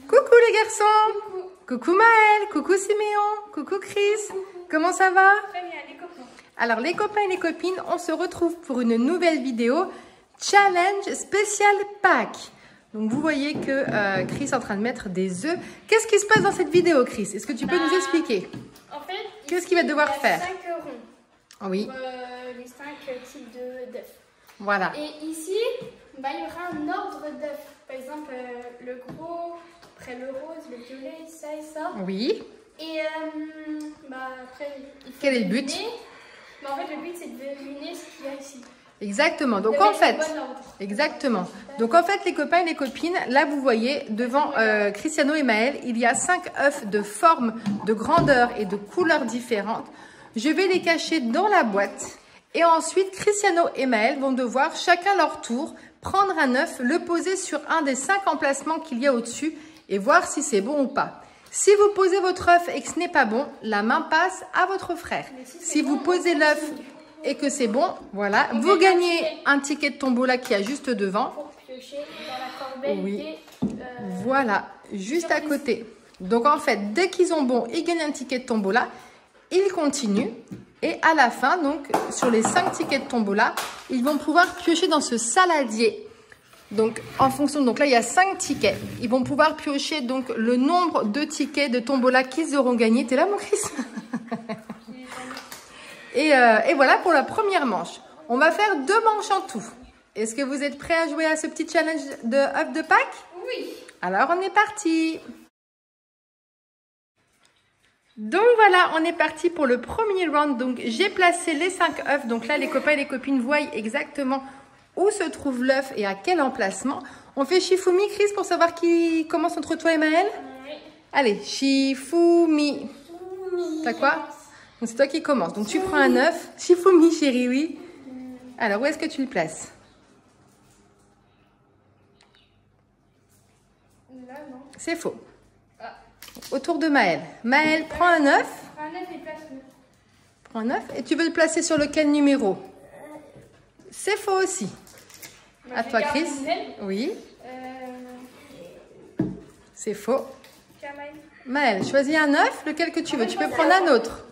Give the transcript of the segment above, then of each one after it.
Coucou les garçons. Coucou. Coucou Maël, coucou Siméon, coucou Chris. Comment ça va? Très bien, les copains. Alors les copains et les copines, on se retrouve pour une nouvelle vidéo challenge spécial Pâques. Donc vous voyez que Chris est en train de mettre des œufs. Qu'est-ce qui se passe dans cette vidéo, Chris? Est-ce que tu peux nous expliquer? En fait, qu'est-ce qu'il va devoir faire? 5 ronds. Oui. Pour, les 5 types d'œufs. Voilà. Et ici, il y aura un ordre d'œufs. Par exemple, le gros, après le rose, le violet, ça et ça. Oui. Et après, il faut Quel est le but? deviner. En fait, le but, c'est de deviner ce qu'il y a ici. Exactement. Donc De en mettre fait, le bon ordre. exactement. Donc en fait, les copains et les copines, là vous voyez devant Cristiano et Maël, il y a 5 œufs de forme, de grandeur et de couleurs différentes. Je vais les cacher dans la boîte et ensuite Cristiano et Maël vont devoir chacun leur tour prendre un œuf, le poser sur un des 5 emplacements qu'il y a au-dessus et voir si c'est bon ou pas. Si vous posez votre œuf et que ce n'est pas bon, la main passe à votre frère. Si vous posez l'œuf et que c'est bon, voilà, vous gagnez un ticket de tombola qui est juste devant. Pour piocher dans la corbeille. Oui. Et, Voilà, juste à côté. Donc en fait, dès qu'ils ont bon, ils gagnent un ticket de tombola. Ils continuent. Et à la fin, donc sur les 5 tickets de tombola, ils vont pouvoir piocher dans ce saladier. Donc en fonction, donc là il y a 5 tickets. Ils vont pouvoir piocher donc le nombre de tickets de tombola qu'ils auront gagné. T'es là mon Chris? Et voilà pour la première manche. On va faire 2 manches en tout. Est-ce que vous êtes prêts à jouer à ce petit challenge de œufs de Pâques? Oui. Alors on est parti. Donc voilà, on est parti pour le premier round. Donc j'ai placé les 5 œufs. Donc là les copains et les copines voient exactement où se trouve l'œuf et à quel emplacement. On fait Shifumi, Chris, pour savoir qui commence entre toi et Maël? Oui. Allez, Shifumi. T'as quoi? C'est toi qui commence. Donc tu prends un œuf. Shifumi, chérie, oui. Alors où est-ce que tu le places? Là, non. C'est faux. Ah. Autour de Maël. Maël, prends un œuf. Un œuf et place-le. Prends un œuf. Et tu veux le placer sur lequel numéro? C'est faux aussi. À toi, Chris. Oui. C'est faux. Maël, choisis un œuf, lequel que tu veux. Tu peux prendre un autre.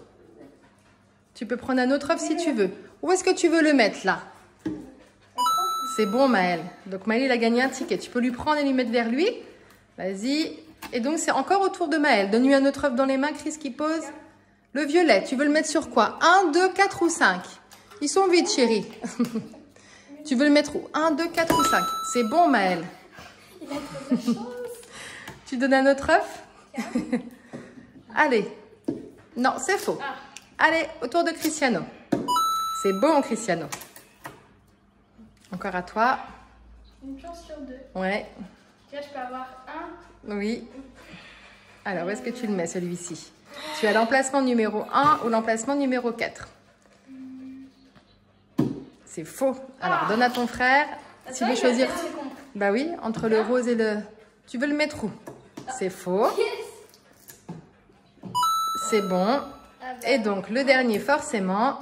Tu peux prendre un autre œuf si tu veux. Où est-ce que tu veux le mettre, là? C'est bon, Maël. Donc, Maël, il a gagné un ticket. Tu peux lui prendre et lui mettre vers lui. Vas-y. Et donc, c'est encore autour de Maël. Donne-lui un autre œuf dans les mains, Chris, qui pose. Le violet, tu veux le mettre sur quoi? 1, 2, 4 ou 5? Ils sont vides, chérie. Tu veux le mettre où? 1, 2, 4 ou 5? C'est bon, Maël. Il a trop de chance. Tu donnes un autre œuf? Allez. Non, c'est faux. Ah. Allez, autour de Cristiano. C'est bon, Cristiano. Encore à toi. Une chance sur 2. Ouais. Là, je peux avoir un. Oui. Alors, où est-ce que tu le mets, celui-ci? Tu as l'emplacement numéro 1 ou l'emplacement numéro 4? C'est faux. Alors, donne à ton frère. S'il veut choisir... Bah oui, entre le rose et le... Tu veux le mettre où? C'est faux. C'est bon. Et donc, le dernier, forcément,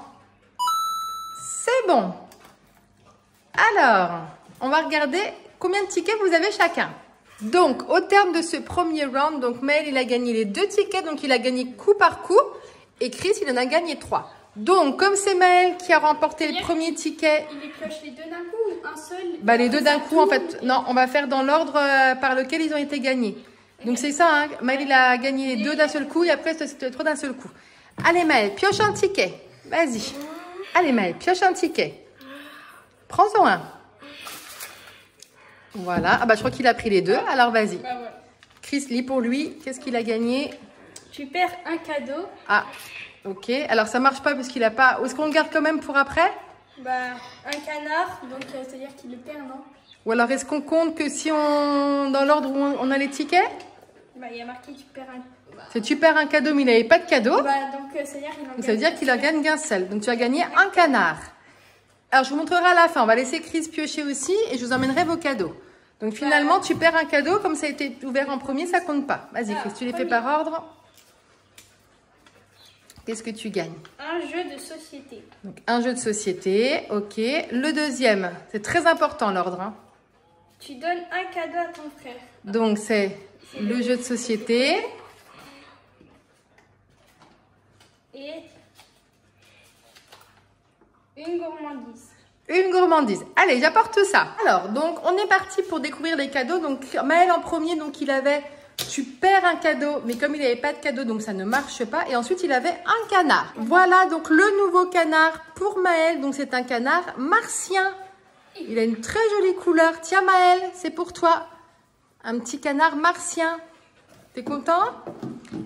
c'est bon. Alors, on va regarder combien de tickets vous avez chacun. Donc, au terme de ce premier round, donc Maël, il a gagné les 2 tickets. Donc, il a gagné coup par coup. Et Chris, il en a gagné 3. Donc, comme c'est Maël qui a remporté le premier ticket... Il les pioche les 2 d'un coup ou un seul? Bah, les 2 d'un coup, en fait. Non, on va faire dans l'ordre par lequel ils ont été gagnés. Donc, c'est ça, hein. Maël, il a gagné les 2 d'un seul coup et après, c'était 3 d'un seul coup. Allez, Maël, pioche un ticket. Vas-y. Allez, Maël, pioche un ticket. Prends-en un. Voilà. Ah bah, je crois qu'il a pris les 2. Alors, vas-y. Bah, voilà. Chris, lis pour lui. Qu'est-ce qu'il a gagné? Tu perds un cadeau. Ah, ok. Alors, ça marche pas parce qu'il a pas... Est-ce qu'on le garde quand même pour après? Bah, un canard. Donc, c'est-à-dire qu'il le perd, non? Ou alors, est-ce qu'on compte que si on... Dans l'ordre où on a les tickets? Bah, il y a marqué tu perds un... C'est tu perds un cadeau, mais il n'avait pas de cadeau. Bah, donc, c'est-à-dire qu'il en Donc, ça veut dire qu'il en gagne qu'un seul. Donc, tu as gagné un canard. Alors, je vous montrerai à la fin. On va laisser Chris piocher aussi et je vous emmènerai vos cadeaux. Donc, finalement, tu perds un cadeau. Comme ça a été ouvert en premier, ça compte pas. Vas-y, Chris, tu les fais par ordre. Qu'est-ce que tu gagnes? Un jeu de société. Donc, un jeu de société. Ok. Le deuxième, c'est très important l'ordre. Hein. Tu donnes un cadeau à ton frère. Donc, c'est Le jeu de société. Et une gourmandise. Une gourmandise. Allez, j'apporte tout ça. Alors, donc, on est parti pour découvrir les cadeaux. Donc, Maël en premier, donc, il avait... Tu perds un cadeau, mais comme il n'avait pas de cadeau, donc ça ne marche pas. Et ensuite, il avait un canard. Voilà, donc, le nouveau canard pour Maël. Donc, c'est un canard martien. Il a une très jolie couleur. Tiens, Maël, c'est pour toi. Un petit canard martien. T'es content?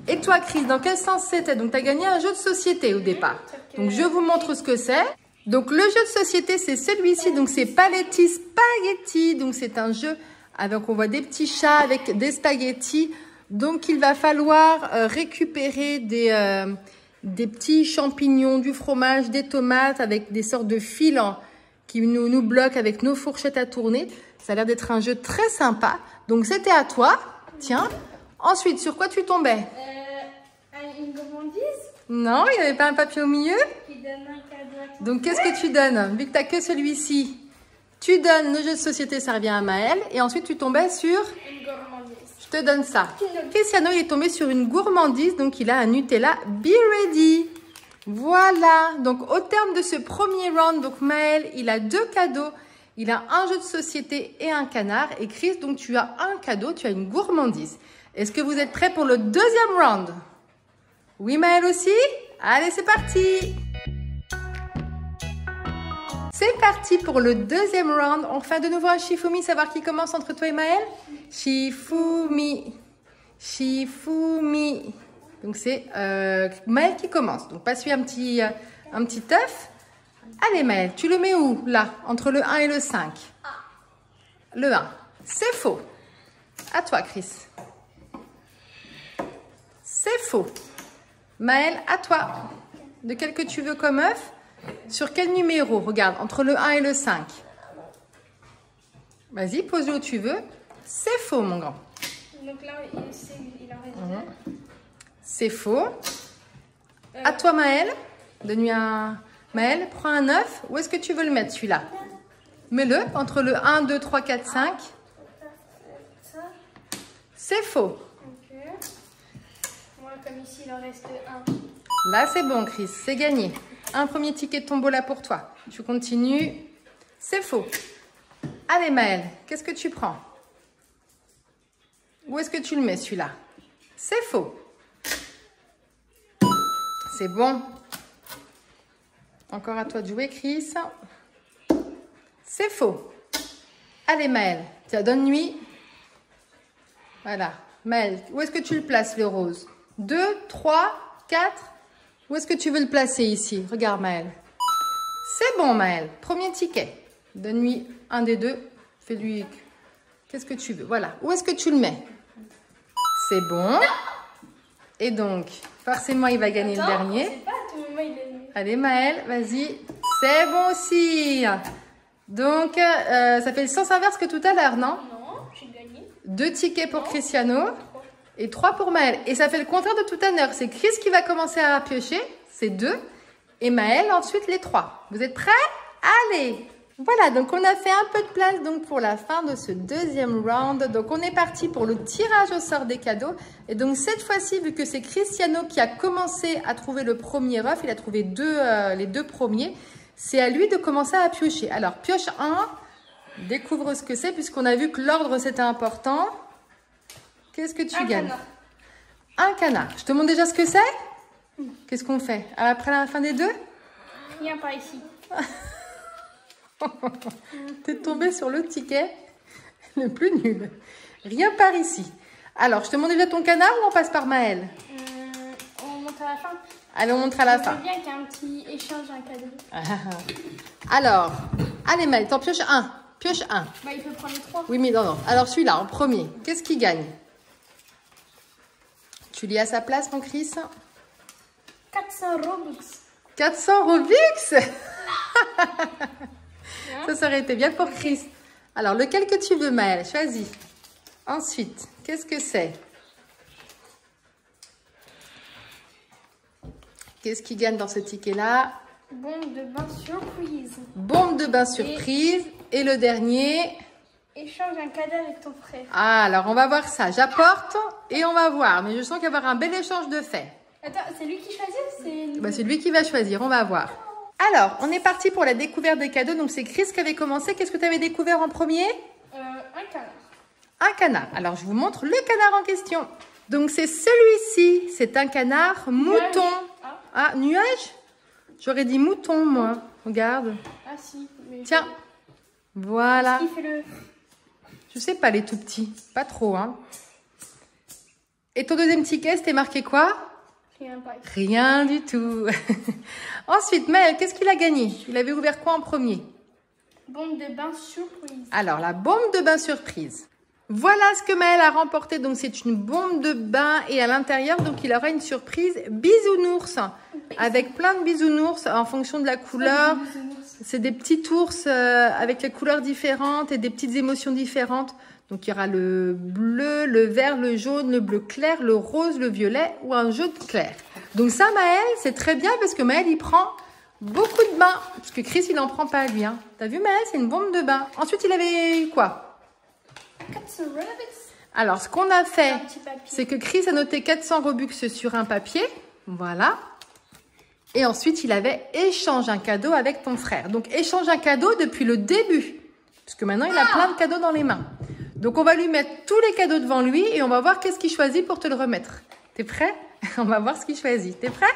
Et toi, Chris, dans quel sens c'était? Donc, tu as gagné un jeu de société au départ. Donc, je vous montre ce que c'est. Donc, le jeu de société, c'est celui-ci. Donc, c'est Paletti Spaghetti. Donc, c'est un jeu avec, on voit des petits chats avec des spaghettis. Donc, il va falloir récupérer des petits champignons, du fromage, des tomates avec des sortes de filants qui nous bloquent avec nos fourchettes à tourner. Ça a l'air d'être un jeu très sympa. Donc, c'était à toi. Tiens. Ensuite, sur quoi tu tombais? Une gourmandise. Non, il n'y avait pas un papier au milieu? Qui donne un cadeau. Donc, qu'est-ce que tu donnes? Vu que tu n'as que celui-ci, tu donnes le jeu de société, ça revient à Maël. Et ensuite, tu tombais sur... Une gourmandise. Je te donne ça. Cristiano, il est tombé sur une gourmandise. Donc, il a un Nutella Be Ready. Voilà. Donc, au terme de ce premier round, donc Maël, il a 2 cadeaux. Il a un jeu de société et un canard. Et Chris, donc, tu as un cadeau. Tu as une gourmandise. Est-ce que vous êtes prêts pour le deuxième round? Oui, Maël aussi? Allez, c'est parti! C'est parti pour le deuxième round. On fait de nouveau un Shifumi, savoir qui commence entre toi et Maël? Shifumi. Shifumi. Donc, c'est Maël qui commence. Donc, passe-lui un petit œuf. Allez, Maël, tu le mets où? Là, entre le 1 et le 5. Le 1. C'est faux. À toi, Chris. C'est faux. Maël, à toi. De quel que tu veux comme œuf? Sur quel numéro? Regarde, entre le 1 et le 5. Vas-y, pose-le où tu veux. C'est faux, mon grand. Donc là, il en reste 2. C'est faux. À toi, Maël. Donne-lui un... Maël, prends un œuf. Où est-ce que tu veux le mettre, celui-là? Mets-le entre le 1, 2, 3, 4, 5. C'est faux. Ok. Moi, comme ici, il en reste 1. Là, c'est bon, Chris. C'est gagné. Un premier ticket de tombola pour toi. Tu continues. C'est faux. Allez, Maël, qu'est-ce que tu prends? Où est-ce que tu le mets, celui-là? C'est faux. C'est bon. Encore à toi de jouer, Chris. C'est faux. Allez, Maël. Tiens, donne-lui. Voilà. Maël, où est-ce que tu le places, le rose? 2, 3, 4. Où est-ce que tu veux le placer ici? Regarde, Maël. C'est bon, Maël. Premier ticket. Donne-lui un des deux. Fais-lui... Qu'est-ce que tu veux? Voilà. Où est-ce que tu le mets? C'est bon. Et donc, forcément, il va gagner le dernier. Je sais pas, à tout moment, il est... Allez, Maël, vas-y. C'est bon aussi. Donc, ça fait le sens inverse que tout à l'heure, non? Non, j'ai gagné. 2 tickets pour Cristiano. Et 3 pour Maël. Et ça fait le contraire de tout à l'heure. C'est Chris qui va commencer à piocher. C'est 2. Et Maël, ensuite, les 3. Vous êtes prêts? Allez! Voilà, donc on a fait un peu de place donc pour la fin de ce deuxième round. Donc, on est parti pour le tirage au sort des cadeaux. Et donc, cette fois-ci, vu que c'est Cristiano qui a commencé à trouver le premier œuf, il a trouvé les 2 premiers, c'est à lui de commencer à piocher. Alors, pioche 1. Découvre ce que c'est puisqu'on a vu que l'ordre, c'était important. Qu'est-ce que tu gagnes? Canard. Un canard. Je te montre déjà ce que c'est? Qu'est-ce qu'on fait? Après la fin des 2? Rien par ici. T'es tombé sur le ticket le plus nul. Rien par ici. Alors, je te montre déjà ton canard ou on passe par Maël? On monte à la fin. Allez, on montre à la fin. C'est bien qu'il y ait un petit échange, un cadeau. Alors, allez Maël, t'en pioches un. Pioche un. Bah, il peut prendre les 3. Oui, mais non. Alors, celui-là, en premier, qu'est-ce qu'il gagne? Tu lis à sa place, mon Chris? 400 Robux. 400 Robux. Ça aurait été bien pour Chris. Alors, lequel que tu veux, Maël? Choisis. Ensuite, qu'est-ce que c'est? Qu'est-ce qui gagne dans ce ticket-là? Bombe de bain surprise. Bombe de bain surprise. Et le dernier? échange un cadeau avec ton frère. Ah, alors on va voir ça. J'apporte et on va voir. Mais je sens qu'il va y avoir un bel échange de faits. Attends, c'est lui qui choisit ou C'est lui qui va choisir, on va voir. Alors, on est parti pour la découverte des cadeaux. Donc c'est Chris qui avait commencé. Qu'est-ce que tu avais découvert en premier? Un canard. Un canard. Alors je vous montre le canard en question. Donc c'est celui-ci. C'est un canard mouton. Ah, nuage? J'aurais dit mouton, moi. Regarde. Ah si. Mais tiens. Voilà. Il fait le... Je sais pas, les tout petits. Pas trop, hein. Et ton deuxième ticket, c'était marqué quoi? Rien, pas. Rien du tout. Ensuite, Maël, qu'est-ce qu'il a gagné? Il avait ouvert quoi en premier? Bombe de bain surprise. Alors, la bombe de bain surprise. Voilà ce que Maël a remporté. Donc, c'est une bombe de bain et à l'intérieur, donc il aura une surprise bisounours avec plein de bisounours en fonction de la couleur. C'est des petits ours avec les couleurs différentes et des petites émotions différentes. Donc, il y aura le bleu, le vert, le jaune, le bleu clair, le rose, le violet ou un jaune clair. Donc, ça, Maël, c'est très bien parce que Maël, il prend beaucoup de bains. Parce que Chris, il n'en prend pas, lui. Hein. T'as vu, Maël, c'est une bombe de bain. Ensuite, il avait eu quoi? 400 Robux. Alors, ce qu'on a fait, c'est que Chris a noté 400 Robux sur un papier. Voilà. Et ensuite, il avait échangé un cadeau avec ton frère. Donc, échange un cadeau depuis le début. Parce que maintenant, il a plein de cadeaux dans les mains. Donc, on va lui mettre tous les cadeaux devant lui et on va voir qu'est-ce qu'il choisit pour te le remettre. T'es prêt? On va voir ce qu'il choisit. T'es prêt?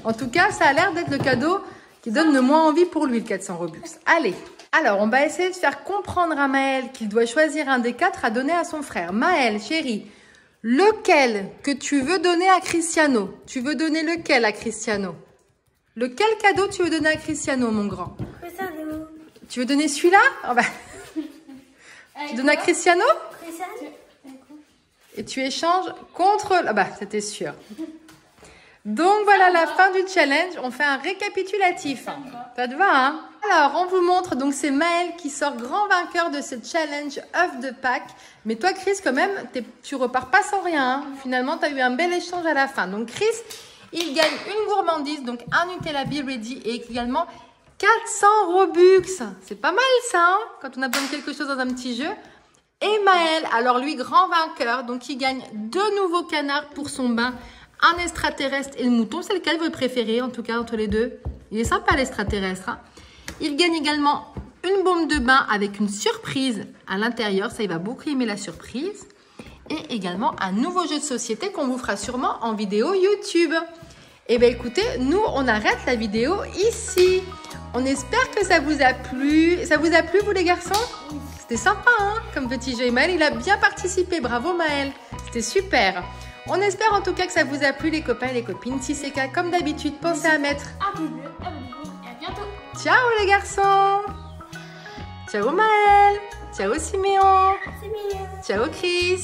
En tout cas, ça a l'air d'être le cadeau qui donne le moins envie pour lui, le 400 Robux. Allez. Alors, on va essayer de faire comprendre à Maël qu'il doit choisir un des 4 à donner à son frère. Maël, chérie, lequel que tu veux donner à Cristiano? Tu veux donner lequel à Cristiano? Lequel cadeau tu veux donner à Cristiano, mon grand? Cristiano. Tu veux donner celui-là? Oh bah. Tu donnes à Cristiano? Cristiano. Et tu échanges contre... Ah bah, c'était sûr. Donc, voilà la fin du challenge. On fait un récapitulatif. Ça te va, hein? Alors, on vous montre. Donc, c'est Maël qui sort grand vainqueur de ce challenge œuf de Pâques. Mais toi, Chris, quand même, tu repars pas sans rien. Hein. Finalement, tu as eu un bel échange à la fin. Donc, Chris, il gagne une gourmandise. Donc, un Nutella Be Ready et également 400 Robux. C'est pas mal, ça, hein, quand on a besoin de quelque chose dans un petit jeu. Et Maël, alors lui, grand vainqueur. Donc, il gagne 2 nouveaux canards pour son bain. Un extraterrestre et le mouton. C'est lequel vous préférez, en tout cas, entre les deux? Il est sympa, l'extraterrestre. Hein. Il gagne également une bombe de bain avec une surprise à l'intérieur. Ça, il va beaucoup aimer la surprise. Et également un nouveau jeu de société qu'on vous fera sûrement en vidéo YouTube. Et bien, écoutez, nous, on arrête la vidéo ici. On espère que ça vous a plu. Ça vous a plu, vous, les garçons? C'était sympa, hein, comme petit jeu. Maël, il a bien participé. Bravo, Maël. C'était super. On espère en tout cas que ça vous a plu, les copains et les copines. Si c'est le cas, comme d'habitude, pensez à mettre un pouce bleu, abonnez-vous et à bientôt. Ciao les garçons. Ciao Maël. Ciao Siméon. C'est mignon. Ciao Chris.